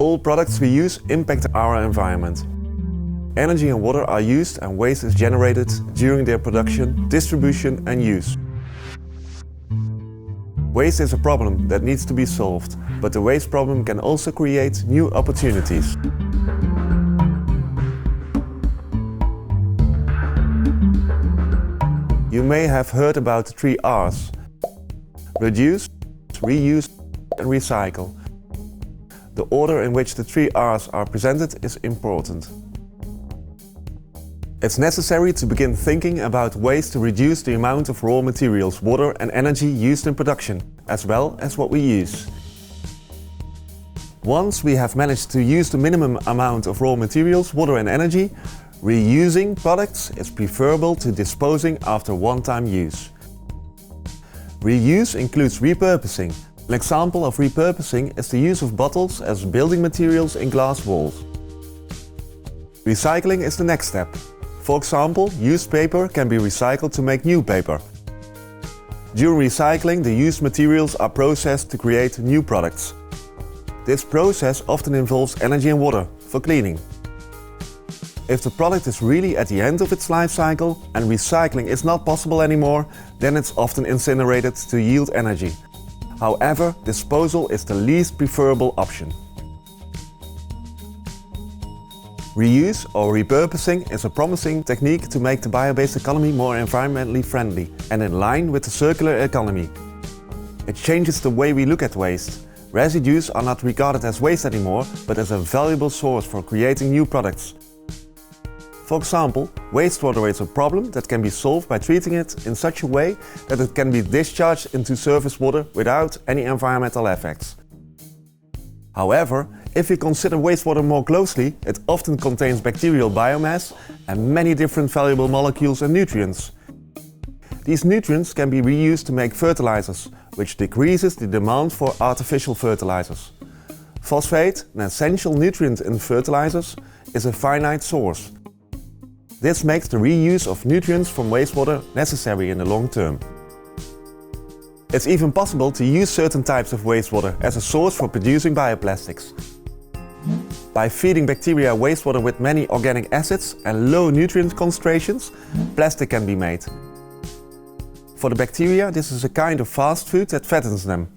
All products we use impact our environment. Energy and water are used and waste is generated during their production, distribution and use. Waste is a problem that needs to be solved, but the waste problem can also create new opportunities. You may have heard about the 3 R's: reduce, reuse and recycle. The order in which the 3 R's are presented is important. It's necessary to begin thinking about ways to reduce the amount of raw materials, water and energy used in production, as well as what we use. Once we have managed to use the minimum amount of raw materials, water and energy, reusing products is preferable to disposing after one-time use. Reuse includes repurposing. An example of repurposing is the use of bottles as building materials in glass walls. Recycling is the next step. For example, used paper can be recycled to make new paper. During recycling, the used materials are processed to create new products. This process often involves energy and water for cleaning. If the product is really at the end of its life cycle and recycling is not possible anymore, then it's often incinerated to yield energy. However, disposal is the least preferable option. Reuse or repurposing is a promising technique to make the bio-based economy more environmentally friendly and in line with the circular economy. It changes the way we look at waste. Residues are not regarded as waste anymore, but as a valuable source for creating new products. For example, wastewater is a problem that can be solved by treating it in such a way that it can be discharged into surface water without any environmental effects. However, if we consider wastewater more closely, it often contains bacterial biomass and many different valuable molecules and nutrients. These nutrients can be reused to make fertilizers, which decreases the demand for artificial fertilizers. Phosphate, an essential nutrient in fertilizers, is a finite source. This makes the reuse of nutrients from wastewater necessary in the long term. It's even possible to use certain types of wastewater as a source for producing bioplastics. By feeding bacteria wastewater with many organic acids and low nutrient concentrations, plastic can be made. For the bacteria, this is a kind of fast food that fattens them.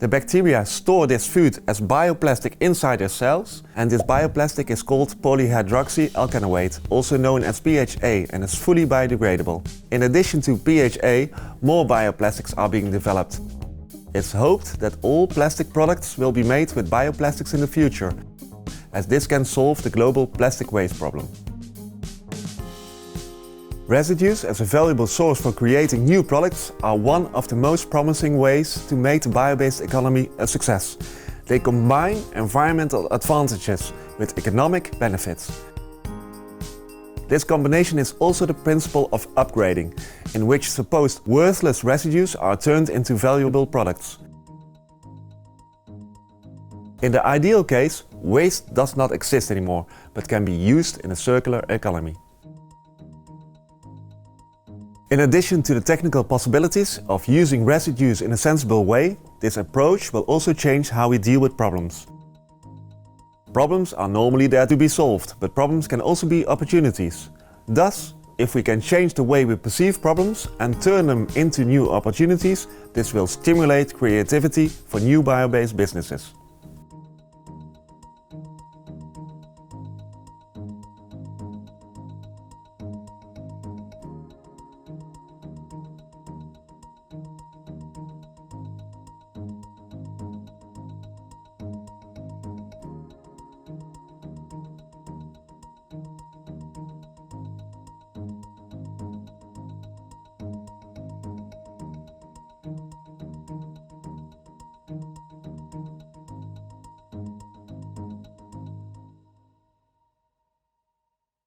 The bacteria store this food as bioplastic inside their cells, and this bioplastic is called polyhydroxyalkanoate, also known as PHA, and is fully biodegradable. In addition to PHA, more bioplastics are being developed. It's hoped that all plastic products will be made with bioplastics in the future, as this can solve the global plastic waste problem. Residues as a valuable source for creating new products are one of the most promising ways to make the bio-based economy a success. They combine environmental advantages with economic benefits. This combination is also the principle of upgrading, in which supposed worthless residues are turned into valuable products. In the ideal case, waste does not exist anymore, but can be used in a circular economy. In addition to the technical possibilities of using residues in a sensible way, this approach will also change how we deal with problems. Problems are normally there to be solved, but problems can also be opportunities. Thus, if we can change the way we perceive problems and turn them into new opportunities, this will stimulate creativity for new bio-based businesses.